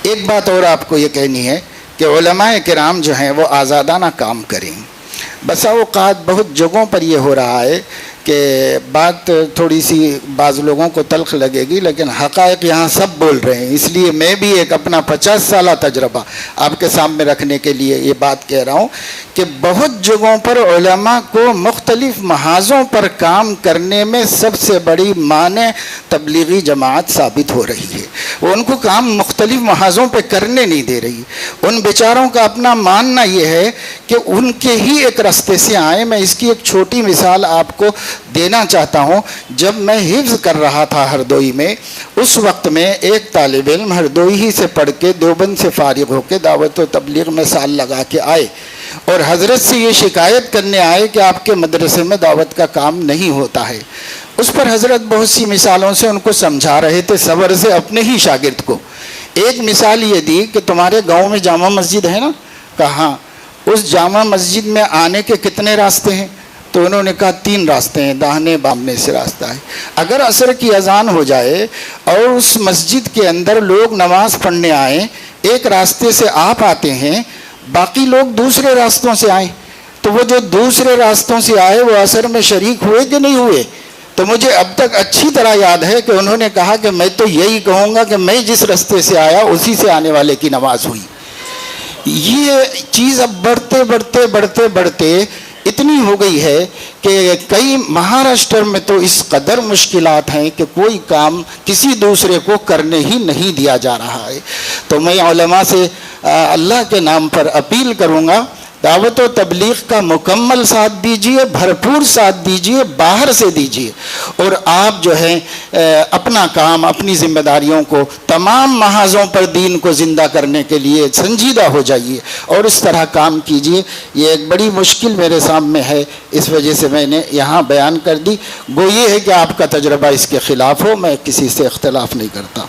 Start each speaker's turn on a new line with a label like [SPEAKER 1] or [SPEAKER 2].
[SPEAKER 1] ایک بات اور آپ کو یہ کہنی ہے کہ علماء کرام جو ہیں وہ آزادانہ کام کریں. بسا اوقات بہت جگہوں پر یہ ہو رہا ہے کہ بات تھوڑی سی بعض لوگوں کو تلخ لگے گی، لیکن حقائق یہاں سب بول رہے ہیں، اس لیے میں بھی ایک اپنا 50 سالہ تجربہ آپ کے سامنے رکھنے کے لیے یہ بات کہہ رہا ہوں کہ بہت جگہوں پر علماء کو مختلف محاذوں پر کام کرنے میں سب سے بڑی مانع تبلیغی جماعت ثابت ہو رہی ہے. وہ ان کو کام مختلف محاذوں پہ کرنے نہیں دے رہی. ان بیچاروں کا اپنا ماننا یہ ہے کہ ان کے ہی ایک راستے سے آئیں. میں اس کی ایک چھوٹی مثال آپ کو دینا چاہتا ہوں. جب میں حفظ کر رہا تھا ہردوئی میں، اس وقت میں ایک طالب علم ہردوئی ہی سے پڑھ کے دیوبند سے فارغ ہو کے دعوت و تبلیغ میں سال لگا کے آئے اور حضرت سے یہ شکایت کرنے آئے کہ آپ کے مدرسے میں دعوت کا کام نہیں ہوتا ہے. اس پر حضرت بہت سی مثالوں سے ان کو سمجھا رہے تھے، صبر سے اپنے ہی شاگرد کو. ایک مثال یہ دی کہ تمہارے گاؤں میں جامع مسجد ہے نا؟ کہا اس جامع مسجد میں آنے کے کتنے راستے ہیں؟ تو انہوں نے کہا 3 راستے ہیں، داہنے بامنے سے راستہ ہے. اگر عصر کی اذان ہو جائے اور اس مسجد کے اندر لوگ نماز پڑھنے آئیں، ایک راستے سے آپ آتے ہیں، باقی لوگ دوسرے راستوں سے آئیں، تو وہ جو دوسرے راستوں سے آئے وہ عصر میں شریک ہوئے کہ نہیں ہوئے؟ تو مجھے اب تک اچھی طرح یاد ہے کہ انہوں نے کہا کہ میں تو یہی کہوں گا کہ میں جس راستے سے آیا اسی سے آنے والے کی نماز ہوئی. یہ چیز اب بڑھتے اتنی ہو گئی ہے کہ کئی مہاراشٹر میں تو اس قدر مشکلات ہیں کہ کوئی کام کسی دوسرے کو کرنے ہی نہیں دیا جا رہا ہے. تو میں علماء سے اللہ کے نام پر اپیل کروں گا، دعوت و تبلیغ کا مکمل ساتھ دیجیے، بھرپور ساتھ دیجیے، باہر سے دیجیے، اور آپ جو ہیں اپنا کام، اپنی ذمہ داریوں کو تمام محاذوں پر دین کو زندہ کرنے کے لیے سنجیدہ ہو جائیے اور اس طرح کام کیجیے. یہ ایک بڑی مشکل میرے سامنے ہے، اس وجہ سے میں نے یہاں بیان کر دی. گو یہ ہے کہ آپ کا تجربہ اس کے خلاف ہو، میں کسی سے اختلاف نہیں کرتا.